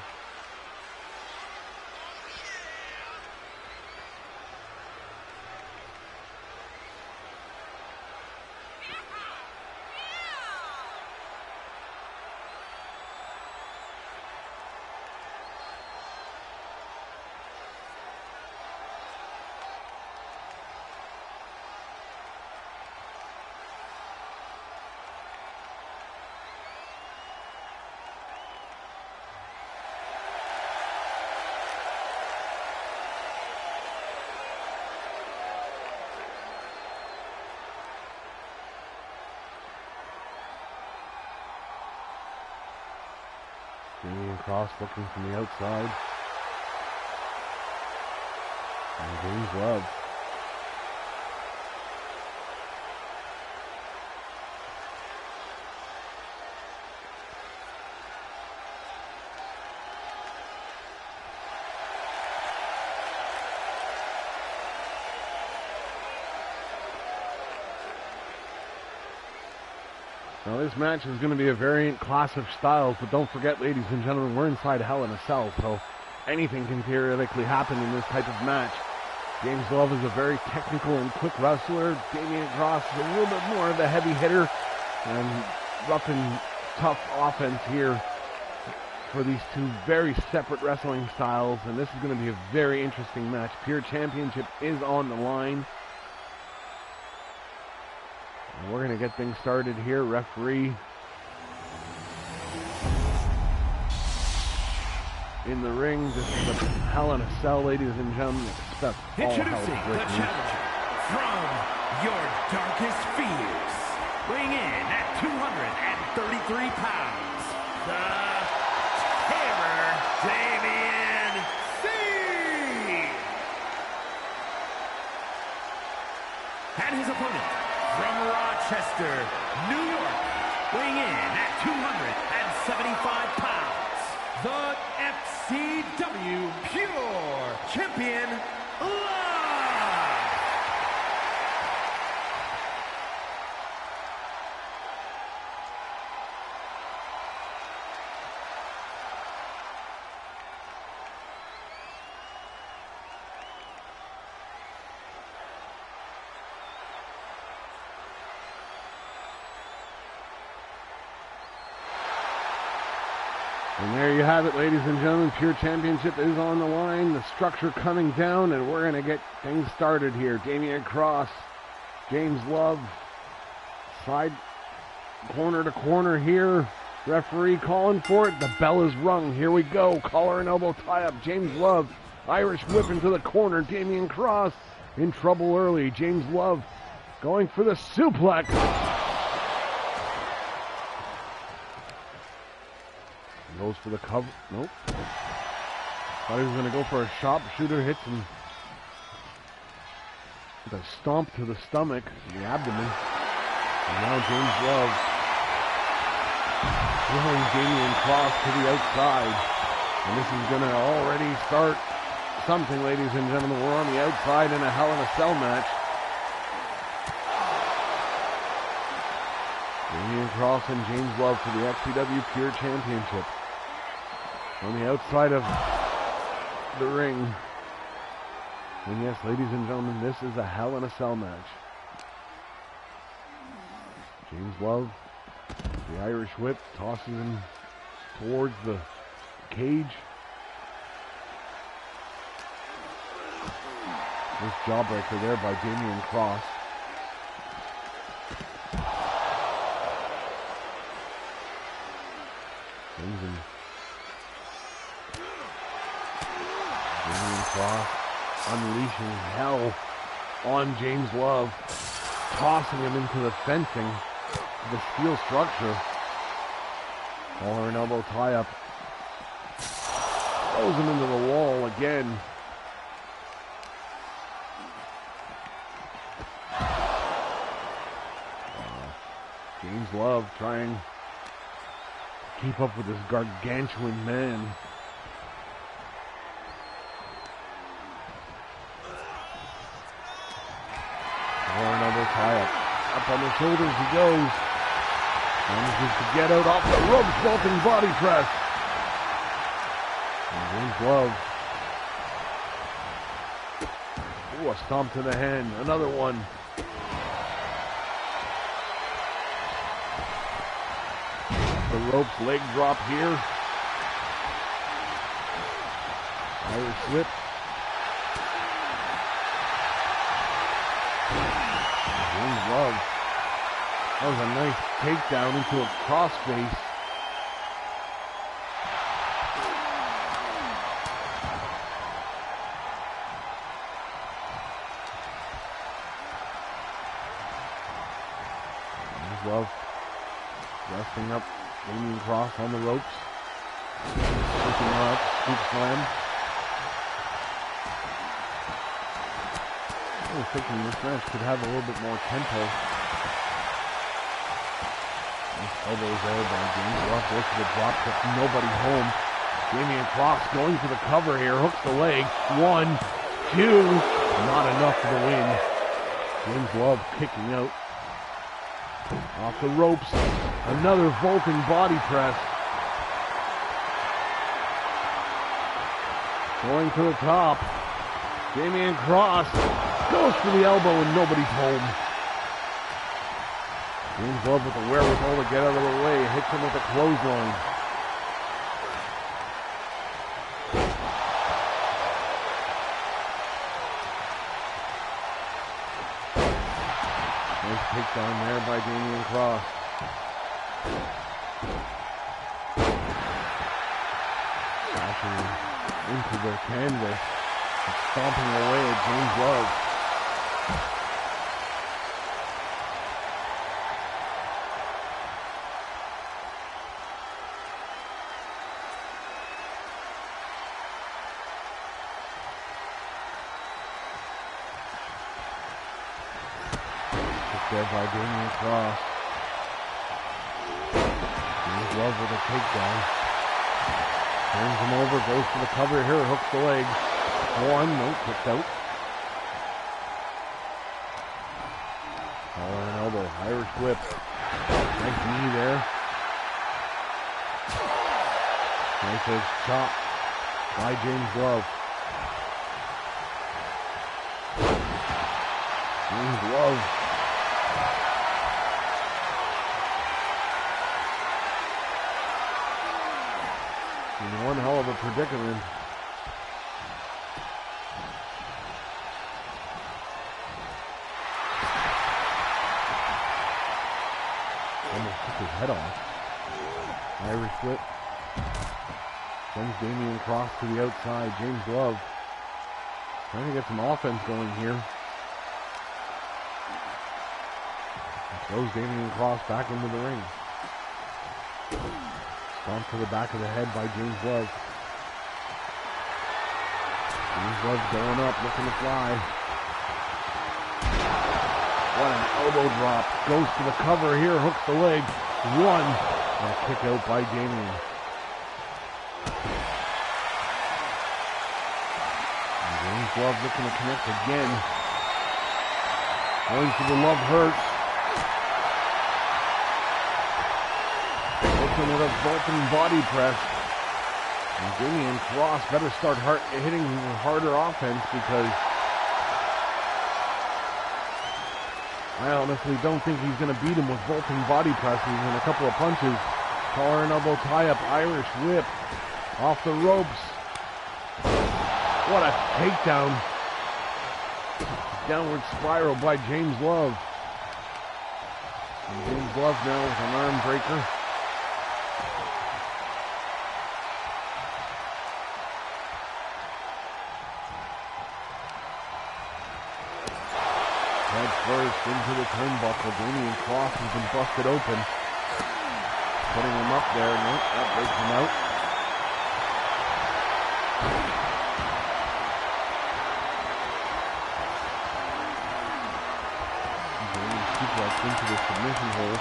Damian Cross looking from the outside. And James Love. Now this match is going to be a variant clash of styles, but don't forget, ladies and gentlemen, we're inside Hell in a Cell, so anything can theoretically happen in this type of match. James Love is a very technical and quick wrestler. Damian Cross is a little bit more of a heavy hitter and rough and tough offense here for these two very separate wrestling styles, and this is going to be a very interesting match. Pure Championship is on the line. And we're going to get things started here. Referee in the ring. This is a Hell in a Cell, ladies and gentlemen. Expect all hell to Introducing break the loose. challenger from your darkest fears, weighing in at 233 pounds, the Terror, Damian C. And his opponent from Rochester, New York, weighing in at 275 pounds, the XCW Pure Champion, Love. And there you have it, ladies and gentlemen. Pure Championship is on the line. The structure coming down, and we're going to get things started here. Damian Cross, James Love, side corner to corner here. Referee calling for it. The bell is rung. Here we go. Collar and elbow tie up. James Love, Irish whip into the corner. Damian Cross in trouble early. James Love going for the suplex. Goes for the cover. Nope. Thought he was going to go for a sharpshooter. Hits him with a stomp to the stomach, the abdomen. And now James Love throwing Damian Cross to the outside. And this is going to already start something, ladies and gentlemen. We're on the outside in a Hell in a Cell match. Damian Cross and James Love for the XCW Pure Championship. On the outside of the ring. And yes, ladies and gentlemen, this is a Hell in a Cell match. James Love, the Irish whip, tosses him towards the cage. Nice jawbreaker there by Damian Cross. Brings him. Damian Cross unleashing hell on James Love, tossing him into the fencing, the steel structure. Collar and elbow tie up. Throws him into the wall again. James Love trying to keep up with this gargantuan man. Collar and elbow tie up. Up on the shoulders he goes. Manages to get out off the ropes, vaulting body press. And James Love. Ooh, a stomp to the hand. Another one. The ropes, leg drop here. Irish whip. James Love. That was a nice takedown into a crossface. James Love resting up Damien Cross on the ropes. Picking her up, scoop slam. I was thinking this match could have a little bit more tempo. Nice elbows there by James Love. Goes for the drop, puts nobody home. Damien Cross going for the cover here. Hooks the leg. 1, 2. Not enough for the win. James Love kicking out. Off the ropes. Another vaulting body press. Going to the top. Damien Cross goes for the elbow and nobody's home. James Love with the wherewithal to get out of the way. Hits him with a clothesline. Nice takedown there by Damien Cross. Crashing into the canvas. Stomping away at James Love. Kicked there by Damien Cross. James Love with a takedown. Turns him over, goes for the cover here, hooks the leg. 1, no, kicked out. Collar and elbow, Irish whip. Nice knee there. Nice edge chop by James Love. James Love. In one hell of a predicament. Almost took his head off. Irish whip. Sends Damien Cross to the outside. James Love trying to get some offense going here. Throws Damien Cross back into the ring. Stomp to the back of the head by James Love. James Love going up, looking to fly. What an elbow drop. Goes to the cover here, hooks the leg. 1. And a kick out by Damien. And James Love looking to connect again. Going for the Love hurts. With a vaulting body press. And Damien Cross better start hitting harder offense, because I honestly don't think he's going to beat him with vaulting body presses and a couple of punches. Collar and elbow tie-up, Irish whip. Off the ropes. What a takedown. Downward spiral by James Love. And James Love now with an arm breaker. Head first into the turnbuckle. Damian Cross has been busted open. Putting him up there. Nope, that breaks him out. Damian suplex into the submission hole.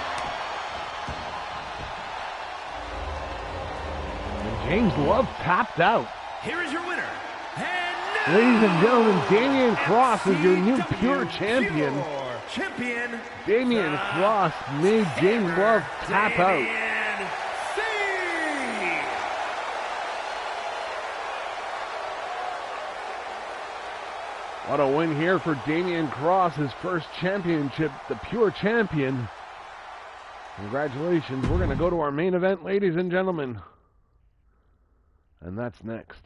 And James Love tapped out. Here is your winner. And Ladies and gentlemen, Damian Cross is your new pure champion. Champion. Damian Cross made James Love tap out. Damian C. What a win here for Damian Cross, his first championship, the pure champion. Congratulations. We're going to go to our main event, ladies and gentlemen. And that's next.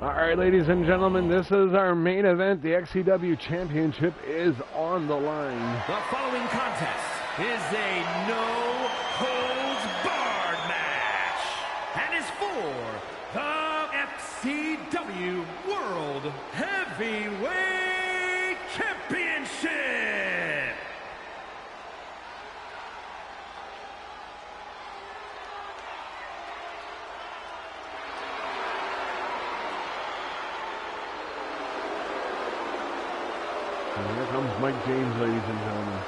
Alright, ladies and gentlemen, this is our main event. The XCW Championship is on the line. The following contest is a no-holds-barred match and is for the XCW World Heavyweight Championship. And here comes Mike James, ladies and gentlemen.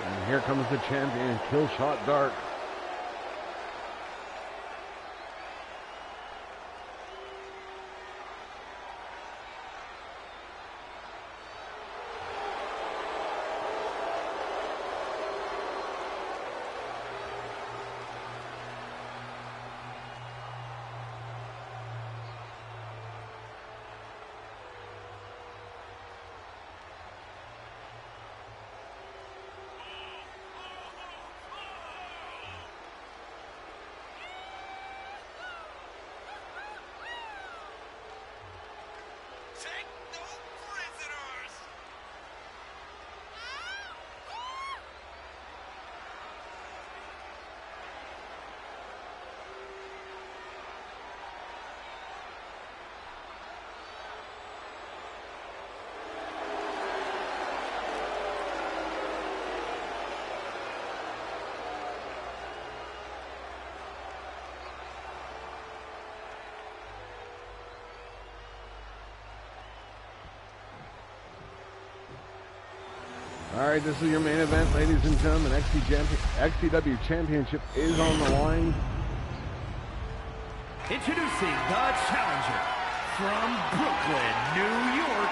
And here comes the champion, Killshot Dark. Take no prisoners! All right, this is your main event, ladies and gentlemen. XCW Championship is on the line. Introducing the challenger From Brooklyn, New York,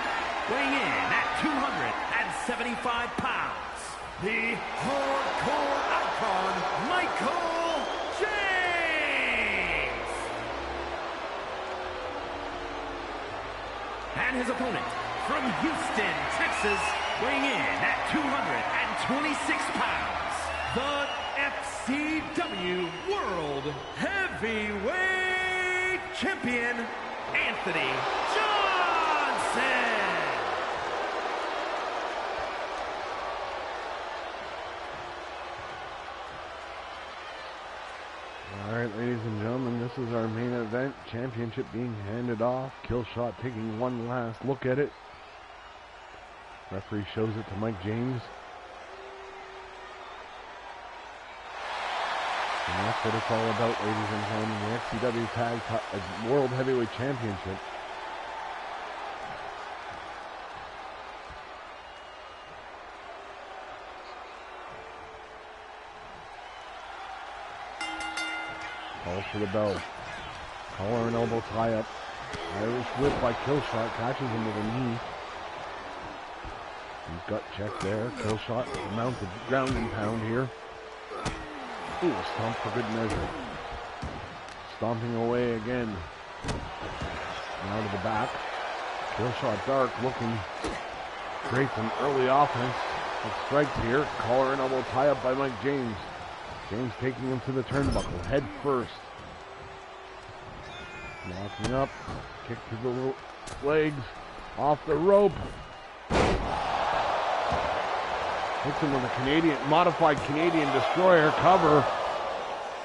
weighing in at 275 pounds, the hardcore icon, Michael James. And his opponent, from Houston, Texas, weighing in at 226 pounds, the XCW World Heavyweight Champion, Anthony Johnson. All right, ladies and gentlemen, this is our main event. Championship being handed off. Killshot taking one last look at it. Referee shows it to Mike James. And that's what it's all about, ladies and gentlemen. The XCW World Heavyweight Championship. Calls for the bell. Collar and elbow tie up. Irish whip by Killshot. Catches him with a knee. He's gut check there. Killshot mounted ground and pound here. Ooh, a stomp for good measure. Stomping away again. Now to the back. Killshot Dark looking. Creates an early offense. It strikes here. Collar and elbow tie up by Mike James. James taking him to the turnbuckle. Head first. Locking up. Kick to the legs. Off the rope. Hits him with a modified Canadian Destroyer cover.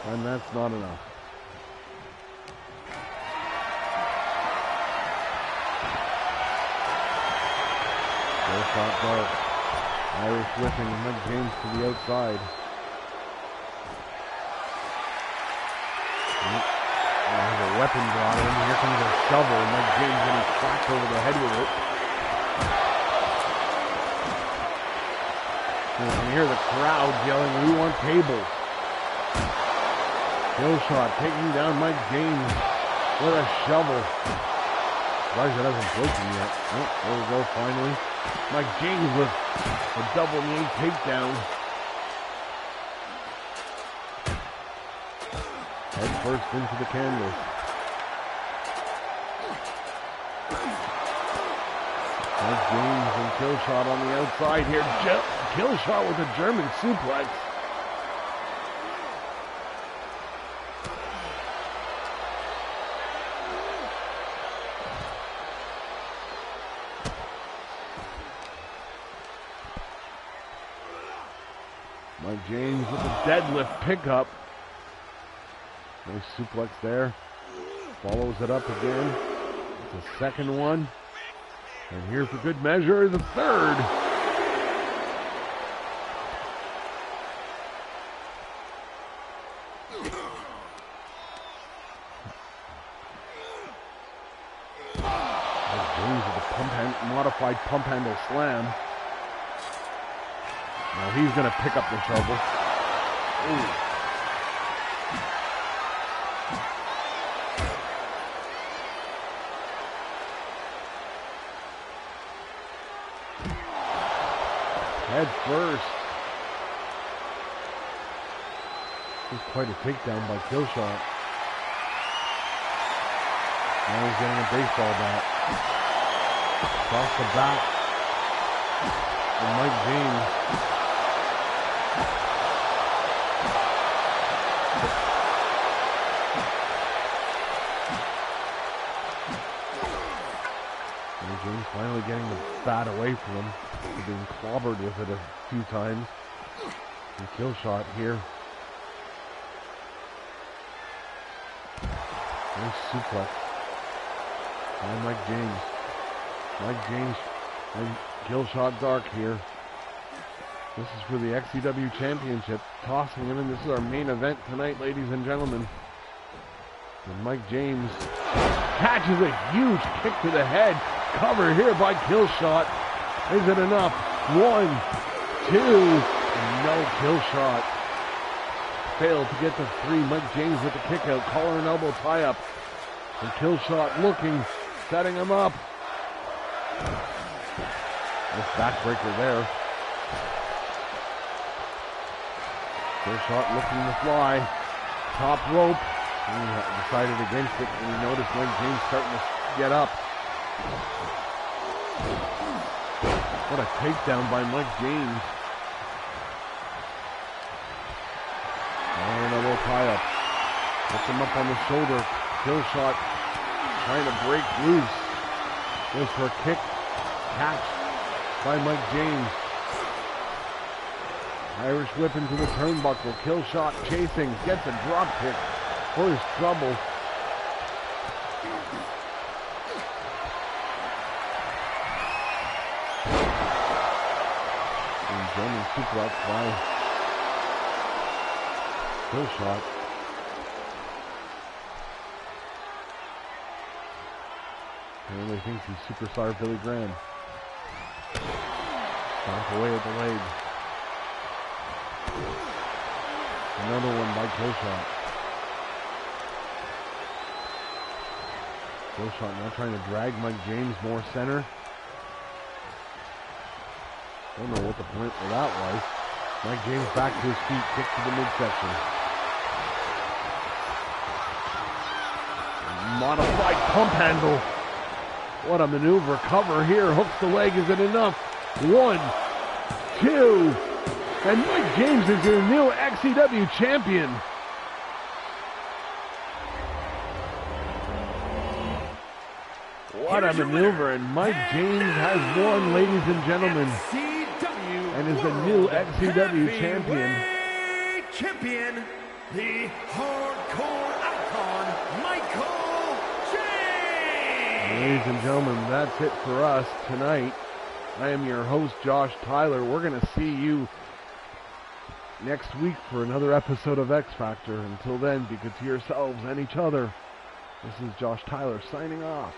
And that's not enough. Killshot Dark. Irish whipping Mike James to the outside. Has a weapon brought in. Here comes a shovel. Mike James getting cracked over the head with it. You can hear the crowd yelling, "We want tables." Killshot taking down Mike James with a shovel. Surprised it hasn't broken yet. Oh, there we go, finally. Mike James with a double knee takedown. Head first into the canvas. Mike James and Killshot on the outside here. Killshot with a German suplex. Mike James with a deadlift pickup. Nice suplex there. Follows it up again. It's a second one. And here for good measure, the third. James with a modified pump handle slam. Now he's going to pick up the shovel. Ooh. Head first. This is quite a takedown by Killshot. Now he's getting a baseball bat. Across the back. And Mike James. Mike James finally getting the bat away from him. He's being clobbered with it a few times. And Killshot here. Nice suplex. And Mike James. Mike James and Killshot Dark here. This is for the XCW Championship. Tossing him in. This is our main event tonight, ladies and gentlemen. And Mike James catches a huge kick to the head. Cover here by Killshot. Is it enough? 1, 2, no. Killshot failed to get to 3. Mike James with the kick out. Collar and elbow tie up. And Killshot looking. setting him up. Nice backbreaker there. Kill shot looking to fly. Top rope. He decided against it, and he noticed Mike James starting to get up. What a takedown by Mike James. And a little tie-up. Puts him up on the shoulder. Kill shot. Trying to break loose. Goes for a kick. Catch by Mike James. Irish whip into the turnbuckle. Kill shot chasing. Gets a drop kick for his trouble. And German suplex by Kill shot. Apparently thinks he's superstar Billy Graham. Stomp away at the leg. Another one by Kill shot. Kill shot now trying to drag Mike James more center. Don't know what the point of that was. Mike James back to his feet, kick to the midsection. Modified pump handle. What a maneuver. Cover here. Hooks the leg. Is it enough? 1, 2. And Mike James is your new XCW champion. What a maneuver. And Mike James has won, ladies and gentlemen. And is the new XCW champion, the hardcore icon, Michael James. Ladies and gentlemen, that's it for us tonight. I am your host, Josh Tyler. We're going to see you next week for another episode of X Factor. Until then, be good to yourselves and each other. This is Josh Tyler signing off.